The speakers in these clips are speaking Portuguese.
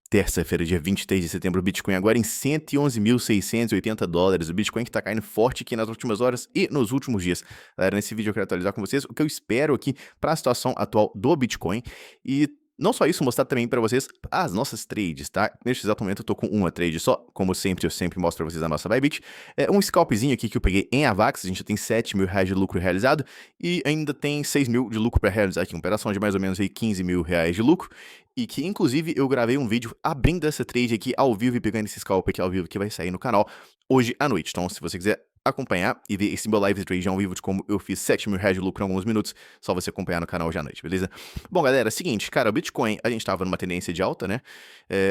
terça-feira, dia 23 de setembro, o Bitcoin agora em 111.680 dólares. O Bitcoin que tá caindo forte aqui nas últimas horas e nos últimos dias. Galera, nesse vídeo eu quero atualizar com vocês o que eu espero aqui para a situação atual do Bitcoin e não só isso, mostrar também para vocês as nossas trades, tá? Neste exato momento eu tô com uma trade só, como sempre, eu sempre mostro para vocês a nossa Bybit. É um scalpzinho aqui que eu peguei em AVAX, a gente já tem 7 mil reais de lucro realizado e ainda tem 6 mil de lucro para realizar aqui, uma operação de mais ou menos aí 15 mil reais de lucro. E que, inclusive, eu gravei um vídeo abrindo essa trade aqui ao vivo e pegando esse scalp aqui ao vivo que vai sair no canal hoje à noite. Então, se você quiser acompanhar e ver esse meu live trade ao vivo de como eu fiz 7 mil reais de lucro em alguns minutos, só você acompanhar no canal hoje à noite, beleza? Bom, galera, seguinte, cara, o Bitcoin, a gente tava numa tendência de alta, né?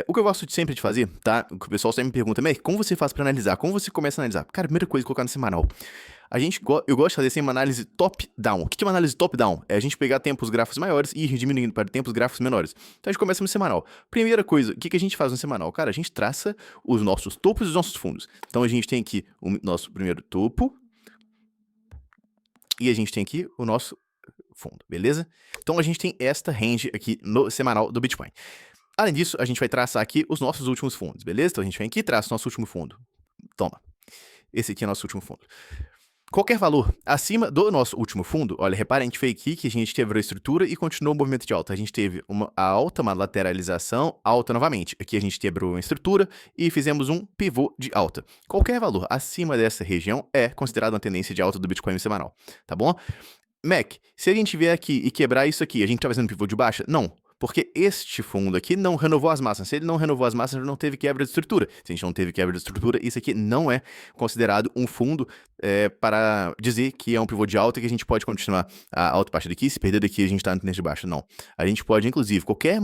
O que eu gosto sempre de fazer, tá? O que o pessoal sempre me pergunta, Mac, como você faz pra analisar? Como você começa a analisar? Cara, primeira coisa, colocar no semanal. Eu gosto de fazer assim uma análise top-down. O que é uma análise top-down? É a gente pegar tempos gráficos maiores e ir diminuindo para tempos gráficos menores. Então a gente começa no semanal. Primeira coisa, o que a gente faz no semanal? Cara, a gente traça os nossos topos e os nossos fundos. Então a gente tem aqui o nosso primeiro topo e a gente tem aqui o nosso fundo, beleza? Então a gente tem esta range aqui no semanal do Bitcoin. Além disso, a gente vai traçar aqui os nossos últimos fundos, beleza? Então a gente vem aqui e traça o nosso último fundo. Toma. Esse aqui é o nosso último fundo. Qualquer valor acima do nosso último fundo, olha, repara, a gente fez aqui que a gente quebrou a estrutura e continuou o movimento de alta. A gente teve uma alta, uma lateralização, alta novamente. Aqui a gente quebrou a estrutura e fizemos um pivô de alta. Qualquer valor acima dessa região é considerado uma tendência de alta do Bitcoin semanal, tá bom? Mac, se a gente vier aqui e quebrar isso aqui, a gente tá fazendo pivô de baixa? Não. Porque este fundo aqui não renovou as massas. Se ele não renovou as massas, não teve quebra de estrutura. Se a gente não teve quebra de estrutura, isso aqui não é considerado um fundo para dizer que é um pivô de alta e que a gente pode continuar a alta parte daqui. Se perder daqui, a gente está no tendência de baixa. Não. A gente pode, inclusive, qualquer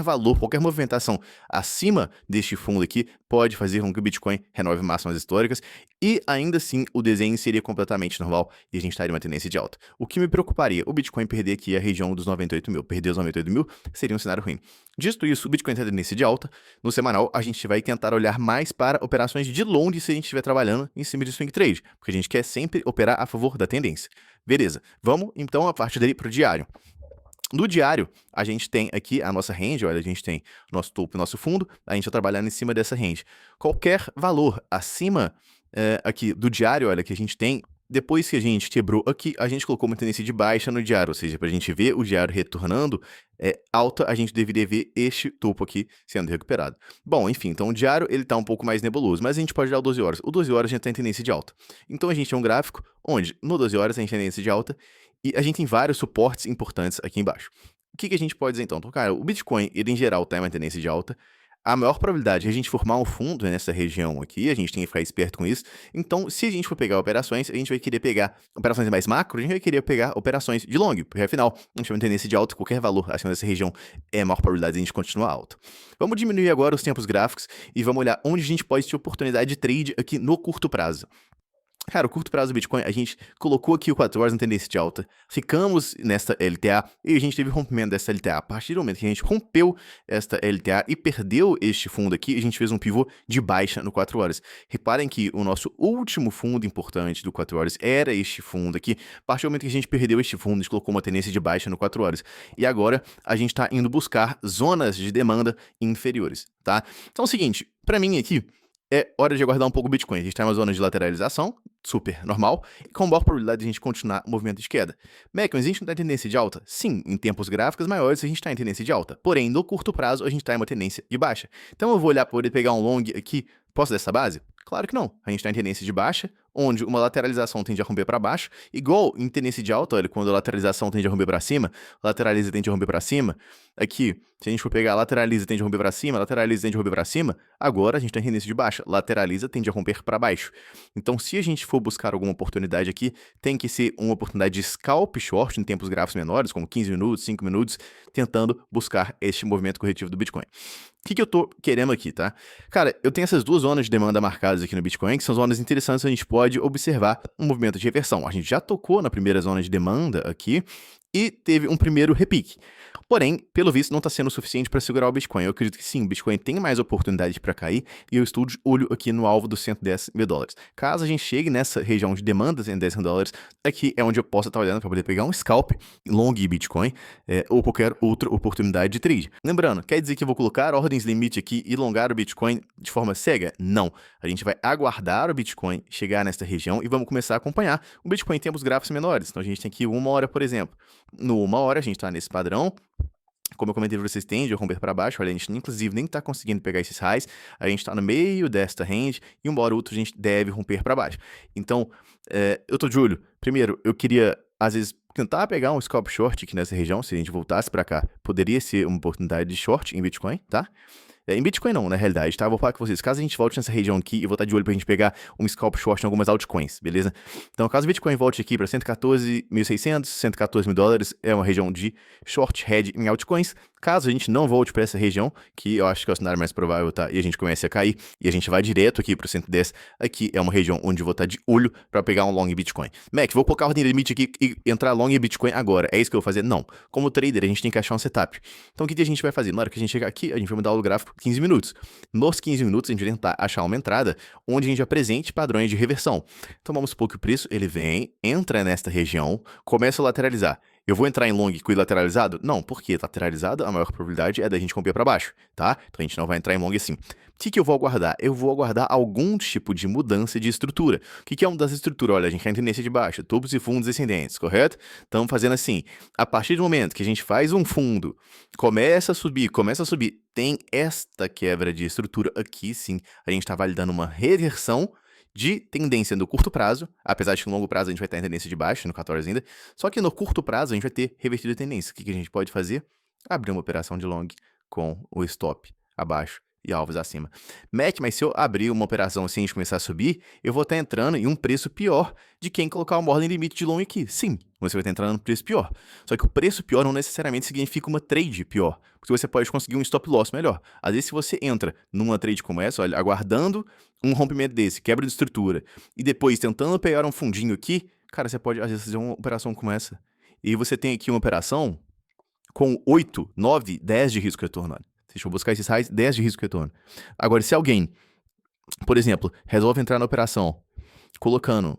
valor, qualquer movimentação acima deste fundo aqui pode fazer com que o Bitcoin renove máximas históricas e ainda assim o desenho seria completamente normal e a gente estaria em uma tendência de alta. O que me preocuparia, o Bitcoin perder aqui a região dos 98 mil. Perder os 98 mil seria um cenário ruim. Dito isso, o Bitcoin está em tendência de alta. No semanal, a gente vai tentar olhar mais para operações de long se a gente estiver trabalhando em cima de swing trade, porque a gente quer sempre operar a favor da tendência. Beleza, vamos então a partir daí para o diário. No diário, a gente tem aqui a nossa range, olha, a gente tem nosso topo e nosso fundo, a gente vai trabalhando em cima dessa range. Qualquer valor acima aqui do diário, olha, que a gente tem, depois que a gente quebrou aqui, a gente colocou uma tendência de baixa no diário, ou seja, para a gente ver o diário retornando alta, a gente deveria ver este topo aqui sendo recuperado. Bom, enfim, então o diário ele está um pouco mais nebuloso, mas a gente pode olhar o 12 horas. O 12 horas a gente tem tendência de alta. Então a gente tem um gráfico onde no 12 horas a gente tem tendência de alta e a gente tem vários suportes importantes aqui embaixo. O que a gente pode dizer então? Então, cara, o Bitcoin, ele em geral está em uma tendência de alta. A maior probabilidade é a gente formar um fundo nessa região aqui, a gente tem que ficar esperto com isso. Então, se a gente for pegar operações, a gente vai querer pegar operações mais macro, a gente vai querer pegar operações de long, porque afinal, a gente vai ter tendência de alta, qualquer valor acima dessa região é a maior probabilidade de a gente continuar alto. Vamos diminuir agora os tempos gráficos e vamos olhar onde a gente pode ter oportunidade de trade aqui no curto prazo. Cara, o curto prazo do Bitcoin, a gente colocou aqui o 4 horas na tendência de alta, ficamos nesta LTA e a gente teve rompimento dessa LTA. A partir do momento que a gente rompeu esta LTA e perdeu este fundo aqui, a gente fez um pivô de baixa no 4 horas. Reparem que o nosso último fundo importante do 4 horas era este fundo aqui. A partir do momento que a gente perdeu este fundo, a gente colocou uma tendência de baixa no 4 horas. E agora a gente está indo buscar zonas de demanda inferiores, tá? Então é o seguinte, para mim aqui, é hora de aguardar um pouco o Bitcoin. A gente está em uma zona de lateralização, super normal, e com maior probabilidade de a gente continuar o movimento de queda. Mac, mas a gente não está em tendência de alta? Sim, em tempos gráficos maiores a gente está em tendência de alta. Porém, no curto prazo a gente está em uma tendência de baixa. Então eu vou olhar para poder pegar um long aqui, posso dessa base? Claro que não. A gente está em tendência de baixa, onde uma lateralização tende a romper para baixo, igual em tendência de alta, olha, quando a lateralização tende a romper para cima, lateraliza tende a romper para cima. Aqui, se a gente for pegar lateraliza tende a romper para cima, lateraliza tende a romper para cima, agora a gente está em tendência de baixa, lateraliza tende a romper para baixo. Então, se a gente for buscar alguma oportunidade aqui, tem que ser uma oportunidade de scalp short em tempos gráficos menores, como 15 minutos, 5 minutos, tentando buscar este movimento corretivo do Bitcoin. O que eu tô querendo aqui, tá? Cara, eu tenho essas duas zonas de demanda marcadas aqui no Bitcoin, que são zonas interessantes, a gente pode observar um movimento de reversão. A gente já tocou na primeira zona de demanda aqui e teve um primeiro repique. Porém, pelo visto, não está sendo o suficiente para segurar o Bitcoin. Eu acredito que sim, o Bitcoin tem mais oportunidade para cair e eu estou de olho aqui no alvo dos 110 mil dólares. Caso a gente chegue nessa região de demanda, 110 mil dólares, aqui é onde eu posso estar olhando para poder pegar um scalp long Bitcoin ou qualquer outra oportunidade de trade. Lembrando, quer dizer que eu vou colocar ordens limite aqui e longar o Bitcoin de forma cega? Não. A gente vai aguardar o Bitcoin chegar nesta região e vamos começar a acompanhar. O Bitcoin tem os gráficos menores, então a gente tem aqui 1 hora, por exemplo. No 1 hora a gente está nesse padrão. Como eu comentei para vocês, tende a romper para baixo. Olha, a gente inclusive nem está conseguindo pegar esses highs. A gente está no meio desta range e uma hora ou outra a gente deve romper para baixo. Então, eu tô de olho. Primeiro, eu queria, às vezes, tentar pegar um scalp short aqui nessa região. Se a gente voltasse para cá, poderia ser uma oportunidade de short em Bitcoin, tá? Em Bitcoin não, na realidade, tá? Vou falar com vocês. Caso a gente volte nessa região aqui, eu vou estar de olho pra gente pegar um scalp short em algumas altcoins, beleza? Então, caso o Bitcoin volte aqui para 114.600, 114 mil dólares, é uma região de short head em altcoins. Caso a gente não volte para essa região, que eu acho que é o cenário mais provável, tá? E a gente comece a cair, e a gente vai direto aqui para 110, aqui é uma região onde eu vou estar de olho para pegar um long Bitcoin. Mac, vou colocar a ordem limite aqui e entrar long Bitcoin agora. É isso que eu vou fazer? Não. Como trader, a gente tem que achar um setup. Então, o que a gente vai fazer? Na hora que a gente chegar aqui, a gente vai mudar o gráfico 15 minutos. Nos 15 minutos, a gente vai tentar achar uma entrada onde a gente apresente padrões de reversão. Então, vamos supor que o preço, ele vem, entra nesta região, começa a lateralizar. Eu vou entrar em long com ele lateralizado? Não, porque lateralizado, a maior probabilidade é da gente romper para baixo, tá? Então, a gente não vai entrar em long assim. O que eu vou aguardar? Eu vou aguardar algum tipo de mudança de estrutura. O que é uma das estruturas? Olha, a gente tem tendência de baixa, topos e fundos descendentes, correto? Estamos fazendo assim. A partir do momento que a gente faz um fundo, começa a subir, tem esta quebra de estrutura aqui, sim. A gente está validando uma reversão de tendência no curto prazo, apesar de que no longo prazo a gente vai estar em tendência de baixa, no 14 ainda, só que no curto prazo a gente vai ter revertido a tendência. O que a gente pode fazer? Abrir uma operação de long com o stop abaixo e alvos acima. Mac, mas se eu abrir uma operação assim e a gente começar a subir, eu vou estar entrando em um preço pior de quem colocar uma ordem limite de long aqui. Sim, você vai estar entrando num preço pior. Só que o preço pior não necessariamente significa uma trade pior, porque você pode conseguir um stop loss melhor. Às vezes, se você entra numa trade como essa, olha, aguardando um rompimento desse, quebra de estrutura, e depois tentando pegar um fundinho aqui, cara, você pode, às vezes, fazer uma operação como essa. E você tem aqui uma operação com 8, 9, 10 de risco retornado. Deixa eu buscar esses highs, 10 de risco retorno. Agora, se alguém, por exemplo, resolve entrar na operação colocando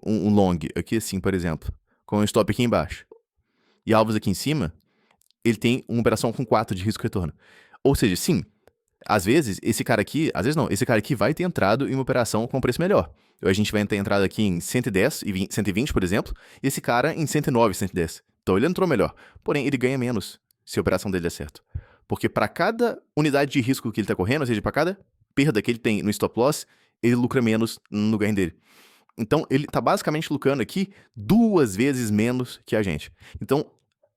um long aqui assim, por exemplo, com um stop aqui embaixo e alvos aqui em cima, ele tem uma operação com 4 de risco retorno. Ou seja, sim, às vezes, esse cara aqui vai ter entrado em uma operação com preço melhor. A gente vai ter entrado aqui em 110 e 120, por exemplo, e esse cara em 109, 110. Então ele entrou melhor, porém ele ganha menos se a operação dele der certo. Porque para cada unidade de risco que ele está correndo, ou seja, para cada perda que ele tem no stop loss, ele lucra menos no ganho dele. Então, ele está basicamente lucrando aqui 2 vezes menos que a gente. Então,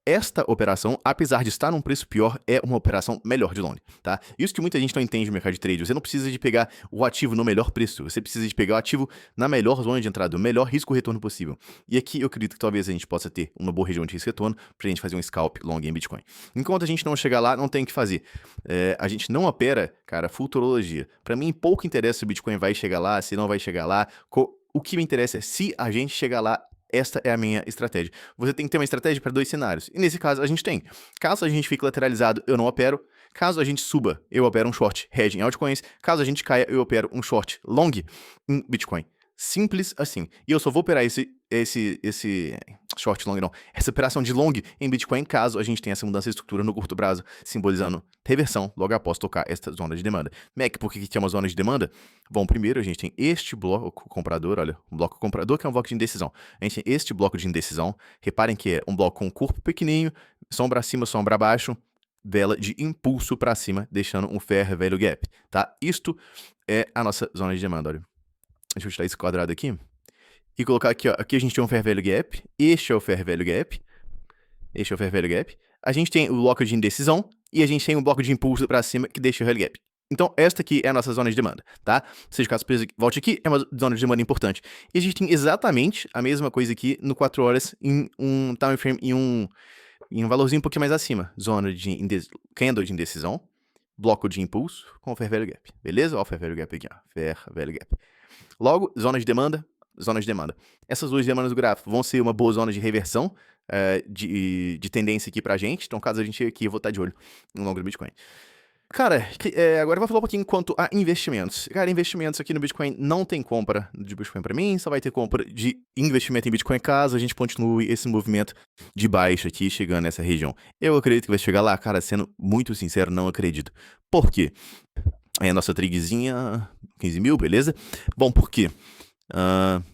esta operação, apesar de estar num preço pior, é uma operação melhor de long, tá? Isso que muita gente não entende no mercado de trade. Você não precisa de pegar o ativo no melhor preço, você precisa de pegar o ativo na melhor zona de entrada, o melhor risco-retorno possível. E aqui eu acredito que talvez a gente possa ter uma boa região de risco-retorno pra gente fazer um scalp long em Bitcoin. Enquanto a gente não chegar lá, não tem o que fazer. A gente não opera, cara, futurologia. Pra mim, pouco interessa se o Bitcoin vai chegar lá, se não vai chegar lá. O que me interessa é se a gente chegar lá. Esta é a minha estratégia. Você tem que ter uma estratégia para 2 cenários. E nesse caso, a gente tem. Caso a gente fique lateralizado, eu não opero. Caso a gente suba, eu opero um short hedge em altcoins. Caso a gente caia, eu opero um short long em Bitcoin. Simples assim. E eu só vou operar esse short long, não. Essa operação de long em Bitcoin, caso a gente tenha essa mudança de estrutura no curto prazo, simbolizando reversão logo após tocar esta zona de demanda. Mac, por que é uma zona de demanda? Bom, primeiro a gente tem este bloco comprador, olha, um bloco comprador que é um bloco de indecisão. A gente tem este bloco de indecisão. Reparem que é um bloco com corpo pequenininho, sombra acima, sombra abaixo, vela de impulso para cima, deixando um fair value gap, tá? Isto é a nossa zona de demanda, olha. Deixa eu tirar esse quadrado aqui. E colocar aqui, ó. Aqui a gente tem um fair value gap. Este é o fair value gap. Este é o fair value gap. A gente tem o bloco de indecisão. E a gente tem um bloco de impulso para cima que deixa o value gap. Então, esta aqui é a nossa zona de demanda, tá? Ou seja, caso o preço volte aqui, é uma zona de demanda importante. E a gente tem exatamente a mesma coisa aqui no 4 horas em um time frame, em um valorzinho um pouquinho mais acima. Zona de candle de indecisão. Bloco de impulso com o fair value gap. Beleza? Ó o fair value gap aqui, ó. Fair value gap. Logo, zona de demanda. Essas 2 demandas do gráfico vão ser uma boa zona de reversão de tendência aqui pra gente. Então, caso a gente aqui, eu vou estar de olho no longo do Bitcoin. Cara, agora eu vou falar um pouquinho quanto a investimentos. Cara, investimentos aqui no Bitcoin não tem compra de Bitcoin pra mim, só vai ter compra de investimento em Bitcoin caso a gente continue esse movimento de baixa aqui, chegando nessa região. Eu acredito que vai chegar lá, cara, sendo muito sincero, não acredito. Por quê? Aí a nossa trigzinha, 15 mil, beleza? Bom, por quê?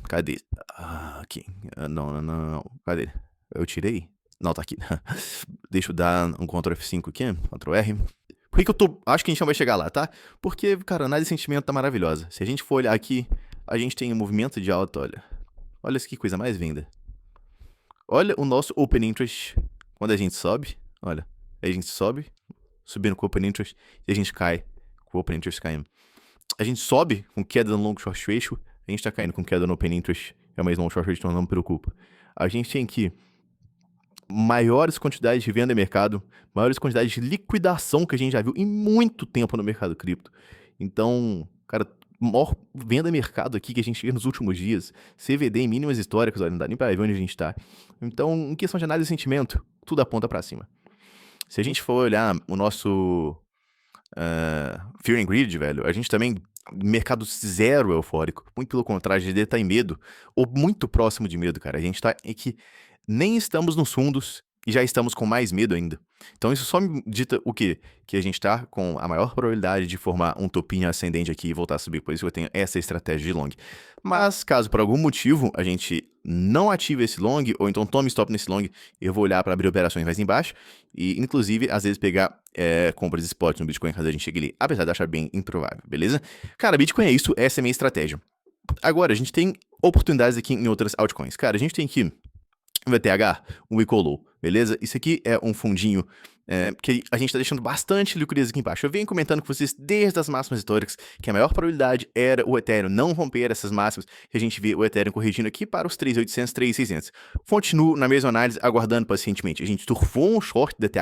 Cadê? Aqui. Não. Cadê? Eu tirei? Não, tá aqui. Deixa eu dar um Ctrl F5 aqui, Ctrl R. Por que eu tô... Acho que a gente não vai chegar lá, tá? Porque, cara, a análise de sentimento tá maravilhosa. Se a gente for olhar aqui, a gente tem um movimento de alta, olha. Olha isso, que coisa mais linda. Olha o nosso Open Interest. Quando a gente sobe, olha. A gente sobe, subindo com o Open Interest, e a gente cai com o Open Interest caindo. A gente sobe com queda no Long Short Ratio, a gente tá caindo com queda no Open Interest, é mais Long Short Ratio, então não me preocupa. A gente tem aqui maiores quantidades de venda em mercado, maiores quantidades de liquidação que a gente já viu em muito tempo no mercado cripto. Então, cara, maior venda em mercado aqui que a gente vê nos últimos dias, CVD em mínimas históricas, olha, não dá nem pra ver onde a gente tá. Então, em questão de análise de sentimento, tudo aponta pra cima. Se a gente for olhar o nosso Fear and Greed, velho, a gente também, mercado zero eufórico, muito pelo contrário, a gente tá em medo, ou muito próximo de medo, cara. A gente tá em que nem estamos nos fundos e já estamos com mais medo ainda. Então isso só me dita o quê? Que a gente tá com a maior probabilidade de formar um topinho ascendente aqui e voltar a subir, por isso eu tenho essa estratégia de long. Mas caso por algum motivo a gente não ative esse long, ou então tome stop nesse long, eu vou olhar para abrir operações mais embaixo e inclusive às vezes pegar compras de spot no Bitcoin caso a gente chegue ali, apesar de achar bem improvável, beleza? Cara, Bitcoin é isso, essa é a minha estratégia. Agora, a gente tem oportunidades aqui em outras altcoins. Cara, a gente tem aqui o VTH, o Icolo, beleza? Isso aqui é um fundinho que a gente tá deixando bastante liquidez aqui embaixo. Eu venho comentando com vocês desde as máximas históricas que a maior probabilidade era o Ethereum não romper essas máximas, que a gente vê o Ethereum corrigindo aqui para os 3.800, 3.600. Continuo na mesma análise, aguardando pacientemente. A gente turfou um short do ETH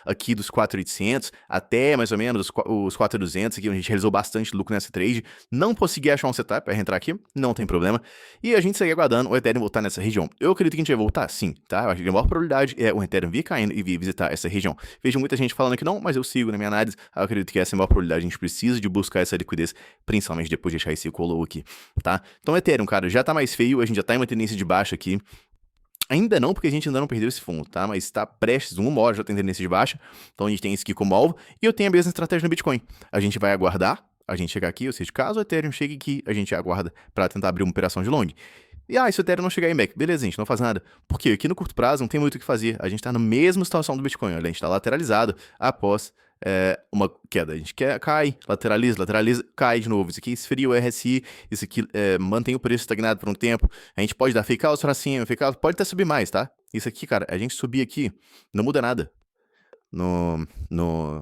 aqui dos 4.800 até mais ou menos os 4.200 aqui, onde a gente realizou bastante lucro nessa trade. Não consegui achar um setup para entrar aqui, não tem problema. E a gente segue aguardando o Ethereum voltar nessa região. Eu acredito que a gente vai voltar sim, tá? Eu acho que a maior probabilidade é o Ethereum vir caindo e vir visitar essa região. Vejo muita gente falando que não, mas eu sigo na minha análise. Eu acredito que essa é a maior probabilidade. A gente precisa de buscar essa liquidez, principalmente depois de deixar esse colo aqui, tá? Então, Ethereum, cara, já tá mais feio. A gente já tá em uma tendência de baixa aqui. Ainda não, porque a gente ainda não perdeu esse fundo, tá? Mas tá prestes, uma hora já tem tendência de baixa. Então, a gente tem isso aqui como alvo. E eu tenho a mesma estratégia no Bitcoin. A gente vai aguardar, a gente chegar aqui, ou seja, caso o Ethereum chegue aqui, a gente aguarda para tentar abrir uma operação de long. E se o Ethereum não chegar aí, Mac, beleza, gente, não faz nada. Porque aqui no curto prazo não tem muito o que fazer. A gente tá na mesma situação do Bitcoin, olha, a gente tá lateralizado após uma queda. A gente cai, lateraliza, cai de novo. Isso aqui esfria o RSI, isso aqui mantém o preço estagnado por um tempo. A gente pode dar fake out pra cima, fake out, pode até subir mais, tá? Isso aqui, cara, a gente subir aqui, não muda nada no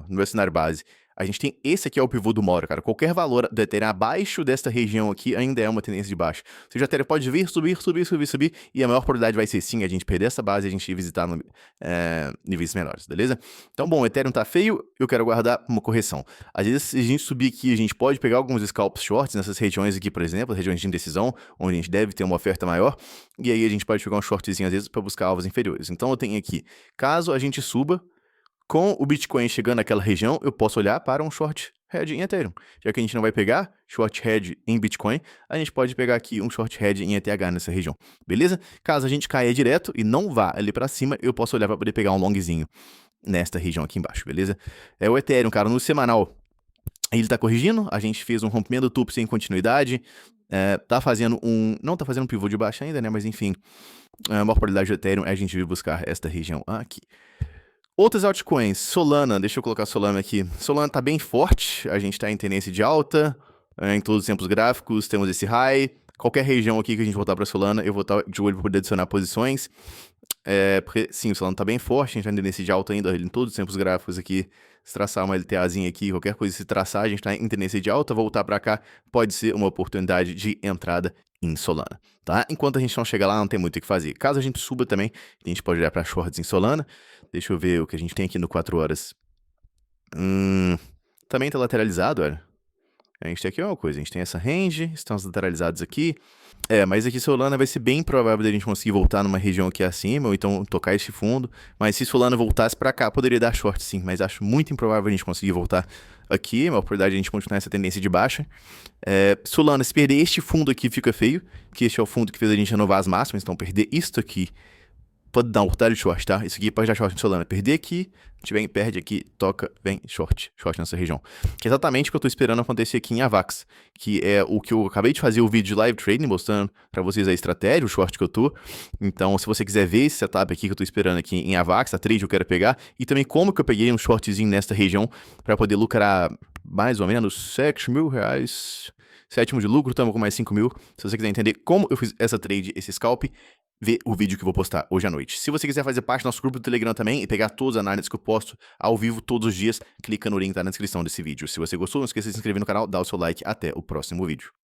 meu cenário base. A gente tem esse aqui é o pivô do Mora, cara. Qualquer valor do Ethereum abaixo desta região aqui ainda é uma tendência de baixo. Ou seja, o Ethereum pode vir, subir, e a maior probabilidade vai ser sim a gente perder essa base e a gente ir visitar níveis menores, beleza? Então, bom, o Ethereum tá feio, eu quero guardar uma correção. Às vezes, se a gente subir aqui, a gente pode pegar alguns scalps shorts nessas regiões aqui, por exemplo, regiões de indecisão, onde a gente deve ter uma oferta maior, e aí a gente pode pegar um shortzinho às vezes para buscar alvos inferiores. Então, eu tenho aqui, caso a gente suba, com o Bitcoin chegando naquela região, eu posso olhar para um short head em Ethereum. Já que a gente não vai pegar short head em Bitcoin, a gente pode pegar aqui um short head em ETH nessa região, beleza? Caso a gente caia direto e não vá ali para cima, eu posso olhar para poder pegar um longzinho nesta região aqui embaixo, beleza? O Ethereum, cara, no semanal, ele tá corrigindo, a gente fez um rompimento do topo sem continuidade, tá fazendo não tá fazendo um pivô de baixo ainda, né? Mas enfim, a maior probabilidade do Ethereum é a gente vir buscar esta região aqui. Outras altcoins, Solana, deixa eu colocar Solana aqui. Solana tá bem forte, a gente tá em tendência de alta, em todos os tempos gráficos, temos esse high. Qualquer região aqui que a gente voltar para Solana, eu vou estar de olho para poder adicionar posições. Porque, sim, o Solana tá bem forte, a gente tá em tendência de alta ainda, em todos os tempos gráficos aqui. Se traçar uma LTAzinha aqui, qualquer coisa se traçar, a gente tá em tendência de alta, voltar para cá pode ser uma oportunidade de entrada em Solana, tá? Enquanto a gente não chegar lá, não tem muito o que fazer. Caso a gente suba também, a gente pode olhar para shorts em Solana. Deixa eu ver o que a gente tem aqui no 4 horas. Também tá lateralizado, olha. A gente tem aqui uma coisa, a gente tem essa range, estão lateralizados aqui. Mas aqui Solana vai ser bem provável da gente conseguir voltar numa região aqui acima, ou então tocar este fundo. Mas se Solana voltasse pra cá, poderia dar short sim, mas acho muito improvável a gente conseguir voltar aqui, uma oportunidade de a gente continuar essa tendência de baixa. Solana, se perder este fundo aqui fica feio, que este é o fundo que fez a gente renovar as máximas, então perder isto aqui pode dar um oportunidade de short, tá? Isso aqui pode dar short em Solana. Perder aqui, a gente vem, perde aqui, toca, vem short nessa região. Que é exatamente o que eu tô esperando acontecer aqui em Avax, que é o que eu acabei de fazer o vídeo de live trading, mostrando pra vocês a estratégia, o short que eu tô. Então, se você quiser ver esse setup aqui que eu tô esperando aqui em Avax, a trade eu quero pegar, e também como que eu peguei um shortzinho nesta região pra poder lucrar mais ou menos R$7.000. Sétimo de lucro, estamos com mais 5 mil. Se você quiser entender como eu fiz essa trade, esse scalp, vê o vídeo que eu vou postar hoje à noite. Se você quiser fazer parte do nosso grupo do Telegram também e pegar todas as análises que eu posto ao vivo todos os dias, clica no link que tá na descrição desse vídeo. Se você gostou, não esqueça de se inscrever no canal, dá o seu like. Até o próximo vídeo.